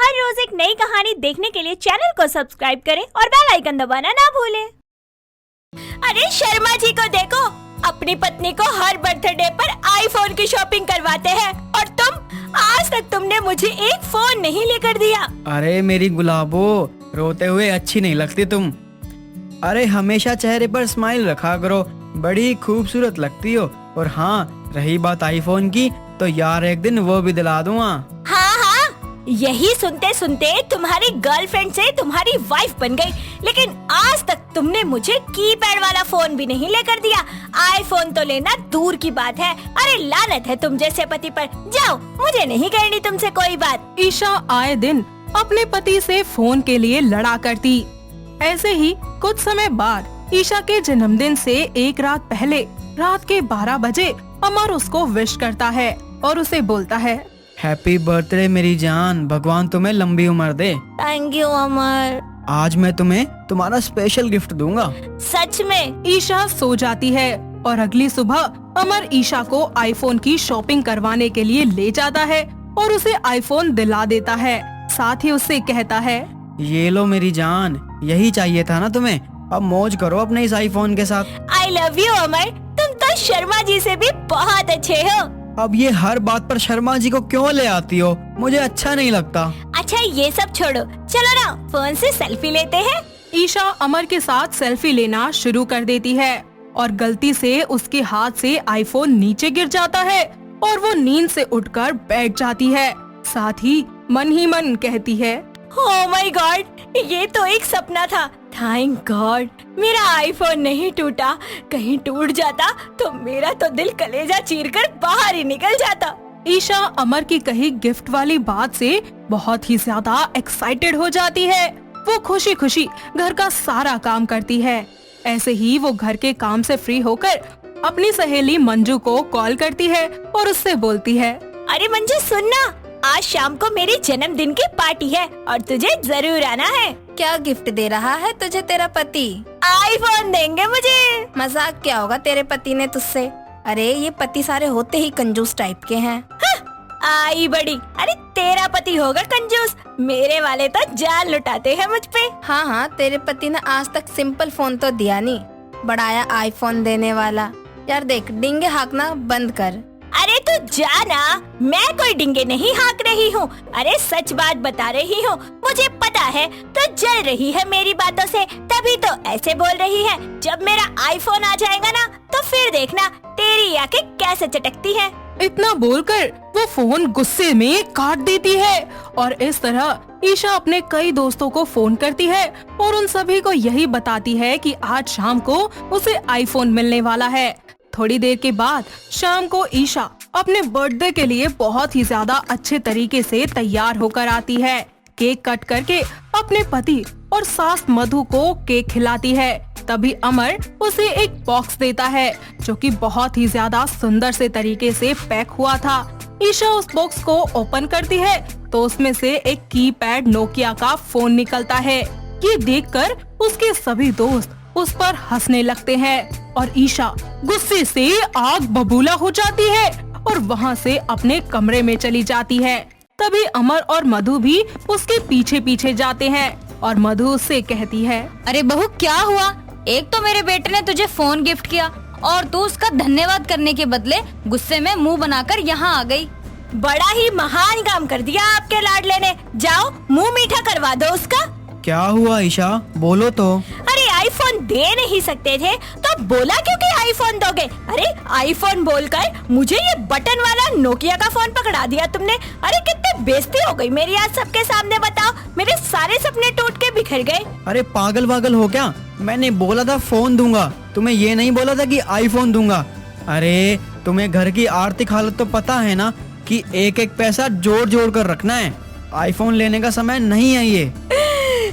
हर रोज एक नई कहानी देखने के लिए चैनल को सब्सक्राइब करें और बेल आइकन दबाना ना भूलें। अरे शर्मा जी को देखो, अपनी पत्नी को हर बर्थडे पर आईफोन की शॉपिंग करवाते हैं और तुम आज तक तुमने मुझे एक फोन नहीं लेकर दिया। अरे मेरी गुलाबो, रोते हुए अच्छी नहीं लगती तुम। अरे हमेशा चेहरे पर स्माइल रखा करो, बड़ी खूबसूरत लगती हो। और हाँ, रही बात आईफोन की, तो यार एक दिन वो भी दिला दूंगा। हाँ, यही सुनते सुनते तुम्हारी गर्लफ्रेंड से तुम्हारी वाइफ बन गई, लेकिन आज तक तुमने मुझे कीपैड वाला फोन भी नहीं लेकर दिया। आईफोन तो लेना दूर की बात है। अरे लानत है तुम जैसे पति पर। जाओ, मुझे नहीं करनी तुमसे कोई बात। ईशा आए दिन अपने पति से फोन के लिए लड़ा करती। ऐसे ही कुछ समय बाद ईशा के जन्मदिन से एक रात पहले रात के 12 बजे अमर उसको विश करता है और उसे बोलता है, हैप्पी बर्थडे मेरी जान, भगवान तुम्हें लंबी उम्र दे। थैंक यू अमर। आज मैं तुम्हें तुम्हारा स्पेशल गिफ्ट दूंगा। सच में? ईशा सो जाती है और अगली सुबह अमर ईशा को आईफोन की शॉपिंग करवाने के लिए ले जाता है और उसे आईफोन दिला देता है। साथ ही उससे कहता है, ये लो मेरी जान, यही चाहिए था ना तुम्हें। अब मौज करो अपने इस आईफोन के साथ। आई लव यू अमर, तुम तो शर्मा जी से भी बहुत अच्छे हो। अब ये हर बात पर शर्मा जी को क्यों ले आती हो? मुझे अच्छा नहीं लगता। अच्छा ये सब छोड़ो, चलो ना फोन से सेल्फी लेते हैं। ईशा अमर के साथ सेल्फी लेना शुरू कर देती है और गलती से उसके हाथ से आईफोन नीचे गिर जाता है और वो नींद से उठकर बैठ जाती है। साथ ही मन कहती है, ओह माय गॉड, ये तो एक सपना था। थैंक गॉड मेरा आईफोन नहीं टूटा। कहीं टूट जाता तो मेरा तो दिल कलेजा चीरकर बाहर ही निकल जाता। ईशा अमर की कही गिफ्ट वाली बात से बहुत ही ज्यादा एक्साइटेड हो जाती है। वो खुशी खुशी घर का सारा काम करती है। ऐसे ही वो घर के काम से फ्री होकर अपनी सहेली मंजू को कॉल करती है और उससे बोलती है, अरे मंजू सुनना, आज शाम को मेरे जन्मदिन की पार्टी है और तुझे जरूर आना है। क्या गिफ्ट दे रहा है तुझे तेरा पति? आईफोन देंगे मुझे। मजाक क्या होगा तेरे पति ने तुझसे? अरे ये पति सारे होते ही कंजूस टाइप के हैं। आई बड़ी, अरे तेरा पति होगा कंजूस, मेरे वाले तो जान लुटाते हैं मुझ पे। हाँ, तेरे पति ने आज तक सिंपल फोन तो दिया नहीं, बढ़ाया आईफोन देने वाला। यार देख, डिंगे हाँकना बंद कर। अरे तू जाना, मैं कोई डिंगे नहीं हाँक रही हूँ। अरे सच बात बता रही हूँ। मुझे पता है तो जल रही है मेरी बातों से, तभी तो ऐसे बोल रही है। जब मेरा आईफोन आ जाएगा ना, तो फिर देखना तेरी आंखें कैसे चटकती हैं। इतना बोलकर वो फोन गुस्से में काट देती है और इस तरह ईशा अपने कई दोस्तों को फोन करती है और उन सभी को यही बताती है कि आज शाम को उसे आईफोन मिलने वाला है। थोड़ी देर के बाद शाम को ईशा अपने बर्थडे के लिए बहुत ही ज्यादा अच्छे तरीके से तैयार होकर आती है। केक कट करके अपने पति और सास मधु को केक खिलाती है। तभी अमर उसे एक बॉक्स देता है जो कि बहुत ही ज्यादा सुंदर से तरीके से पैक हुआ था। ईशा उस बॉक्स को ओपन करती है तो उसमें से एक कीपैड नोकिया का फोन निकलता है। ये देखकर उसके सभी दोस्त उस पर हंसने लगते हैं और ईशा गुस्से से आग बबूला हो जाती है और वहाँ से अपने कमरे में चली जाती है। तभी अमर और मधु भी उसके पीछे पीछे जाते हैं और मधु उससे कहती है, अरे बहू क्या हुआ? एक तो मेरे बेटे ने तुझे फोन गिफ्ट किया और तू उसका धन्यवाद करने के बदले गुस्से में मुंह बनाकर यहाँ आ गई। बड़ा ही महान काम कर दिया आपके लाडले ने। जाओ मुंह मीठा करवा दो उसका। क्या हुआ ईशा, बोलो तो। अरे आईफोन दे नहीं सकते थे तो बोला क्यों कि आईफोन दोगे? अरे आईफोन बोलकर मुझे ये बटन वाला नोकिया का फोन पकड़ा दिया तुमने। अरे कितनी बेइज्जती हो गई मेरी आज सबके सामने। बताओ, मेरे सारे सपने टूट के बिखर गए। अरे पागल वागल हो क्या? मैंने बोला था फोन दूंगा, तुम्हें ये नहीं बोला था कि आईफोन दूंगा। अरे तुम्हें घर की आर्थिक हालत तो पता है ना कि एक एक पैसा जोड़ जोड़ कर रखना है। आईफोन लेने का समय नहीं है ये।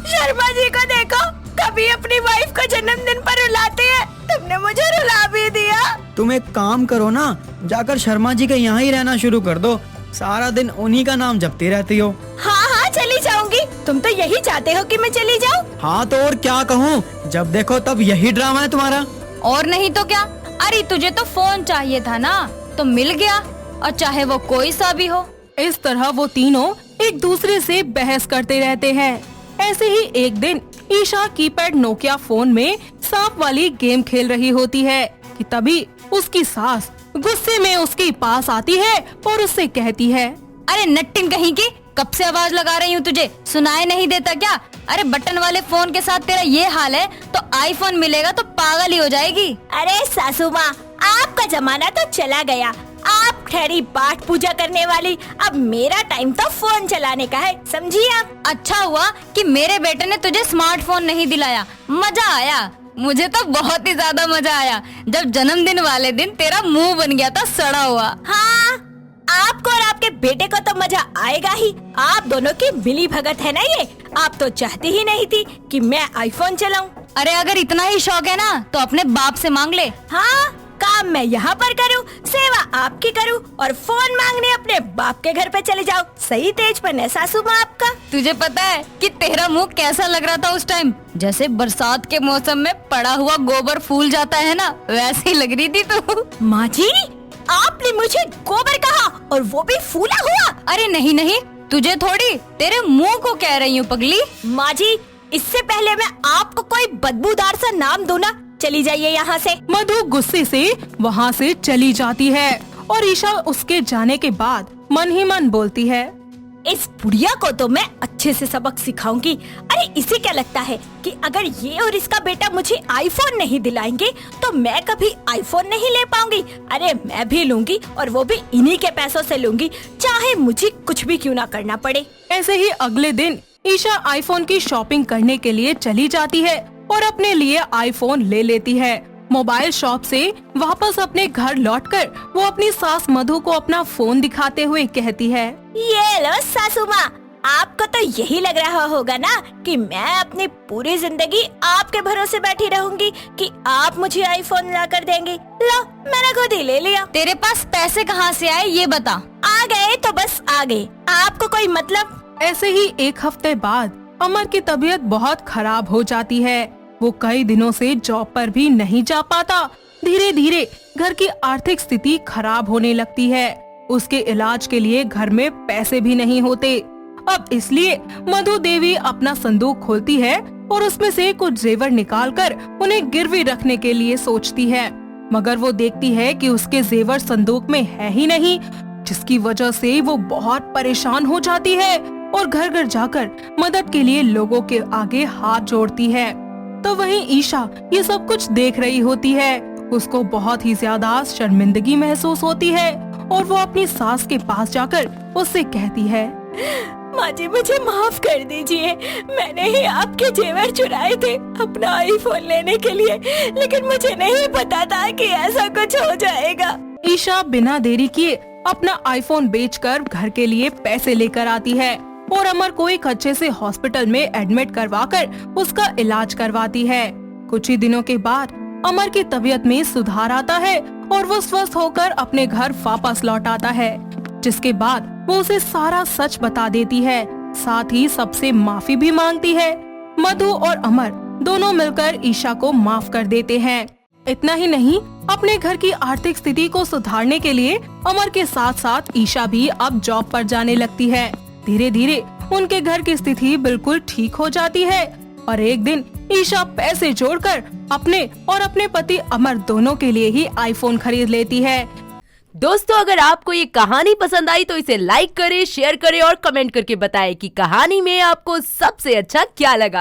शर्मा जी को देखो, कभी अपनी वाइफ को जन्मदिन पर रुलाते हैं, तुमने मुझे रुला भी दिया। तुम एक काम करो ना, जाकर शर्मा जी के यहाँ ही रहना शुरू कर दो। सारा दिन उन्हीं का नाम जपती रहती हो। हाँ, चली जाऊंगी। तुम तो यही चाहते हो कि मैं चली जाऊँ। हाँ तो और क्या कहूँ, जब देखो तब यही ड्रामा है तुम्हारा। और नहीं तो क्या? अरे तुझे तो फोन चाहिए था ना, तो मिल गया, और चाहे वो कोई सा भी हो। इस तरह वो तीनों एक दूसरे से बहस करते रहते हैं। ऐसे ही एक दिन ईशा कीपैड नोकिया फोन में सांप वाली गेम खेल रही होती है कि तभी उसकी सास गुस्से में उसके पास आती है और उससे कहती है, अरे नट्टिन कहीं की, कब से आवाज लगा रही हूँ तुझे, सुनाई नहीं देता क्या? अरे बटन वाले फोन के साथ तेरा ये हाल है तो आईफोन मिलेगा तो पागल ही हो जाएगी। अरे सासू माँ, आपका जमाना तो चला गया। आप ठहरी पाठ पूजा करने वाली, अब मेरा टाइम तो फोन चलाने का है, समझी आप? अच्छा हुआ कि मेरे बेटे ने तुझे स्मार्टफोन नहीं दिलाया, मजा आया। मुझे तो बहुत ही ज्यादा मजा आया जब जन्मदिन वाले दिन तेरा मुंह बन गया था सड़ा हुआ। हाँ, आपको और आपके बेटे को तो मजा आएगा ही। आप दोनों की मिली भगत है ना ये। आप तो चाहती ही नहीं थी कि मैं आईफोन चलाऊं। अरे अगर इतना ही शौक है ना तो अपने बाप से मांग ले। हाँ, काम मैं यहाँ पर करूँ, सेवा आपकी करूँ और फोन मांगने अपने बाप के घर पे चले जाओ। सही तेजपन है सासू माँ आपका। तुझे पता है कि तेरा मुंह कैसा लग रहा था उस टाइम? जैसे बरसात के मौसम में पड़ा हुआ गोबर फूल जाता है ना, वैसी लग रही थी तू। माँ जी, आपने मुझे गोबर कहा और वो भी फूला हुआ? अरे नहीं नहीं, तुझे थोड़ी, तेरे मुंह को कह रही हूँ पगली। माँ जी, इससे पहले मैं आपको कोई बदबूदार सा नाम दूं ना, चली जाइए यहाँ से। मधु गुस्से से वहाँ से चली जाती है और ईशा उसके जाने के बाद मन ही मन बोलती है, इस बुढ़िया को तो मैं अच्छे से सबक सिखाऊंगी। अरे इसे क्या लगता है कि अगर ये और इसका बेटा मुझे आईफोन नहीं दिलाएंगे तो मैं कभी आईफोन नहीं ले पाऊंगी। अरे मैं भी लूंगी और वो भी इन्हीं के पैसों से लूंगी, चाहे मुझे कुछ भी क्यों ना करना पड़े। ऐसे ही अगले दिन ईशा आईफोन की शॉपिंग करने के लिए चली जाती है और अपने लिए आईफोन ले लेती है। मोबाइल शॉप से वापस अपने घर लौटकर वो अपनी सास मधु को अपना फोन दिखाते हुए कहती है, ये लो सासू माँ, आपको तो यही लग रहा होगा ना कि मैं अपनी पूरी जिंदगी आपके भरोसे बैठी रहूंगी कि आप मुझे आईफोन ला कर देंगी। लो, मैंने खुद ही ले लिया। तेरे पास पैसे कहाँ से आए ये बता। आ गए तो बस आ गए, आपको कोई मतलब? ऐसे ही एक हफ्ते बाद अमर की तबीयत बहुत खराब हो जाती है। वो कई दिनों से जॉब पर भी नहीं जा पाता। धीरे धीरे घर की आर्थिक स्थिति खराब होने लगती है। उसके इलाज के लिए घर में पैसे भी नहीं होते। अब इसलिए मधु देवी अपना संदूक खोलती है और उसमें से कुछ जेवर निकालकर उन्हें गिरवी रखने के लिए सोचती है, मगर वो देखती है कि उसके जेवर संदूक में है ही नहीं, जिसकी वजह से वो बहुत परेशान हो जाती है और घर घर जाकर मदद के लिए लोगों के आगे हाथ जोड़ती है। तो वहीं ईशा ये सब कुछ देख रही होती है। उसको बहुत ही ज्यादा शर्मिंदगी महसूस होती है और वो अपनी सास के पास जाकर उससे कहती है, माँ जी, मुझे माफ कर दीजिए। मैंने ही आपके जेवर चुराए थे अपना आईफोन लेने के लिए, लेकिन मुझे नहीं पता था कि ऐसा कुछ हो जाएगा। ईशा बिना देरी किए अपना आईफोन बेचकर घर के लिए पैसे लेकर आती है और अमर को एक अच्छे से हॉस्पिटल में एडमिट करवाकर उसका इलाज करवाती है। कुछ ही दिनों के बाद अमर की तबीयत में सुधार आता है और वो स्वस्थ होकर अपने घर वापस लौट आता है, जिसके बाद वो उसे सारा सच बता देती है, साथ ही सबसे माफी भी मांगती है। मधु और अमर दोनों मिलकर ईशा को माफ कर देते हैं। इतना ही नहीं, अपने घर की आर्थिक स्थिति को सुधारने के लिए अमर के साथ साथ ईशा भी अब जॉब पर जाने लगती है। धीरे धीरे उनके घर की स्थिति बिल्कुल ठीक हो जाती है और एक दिन ईशा पैसे जोड़कर अपने और अपने पति अमर दोनों के लिए ही आईफोन खरीद लेती है। दोस्तों, अगर आपको ये कहानी पसंद आई तो इसे लाइक करें, शेयर करें और कमेंट करके बताएं कि कहानी में आपको सबसे अच्छा क्या लगा।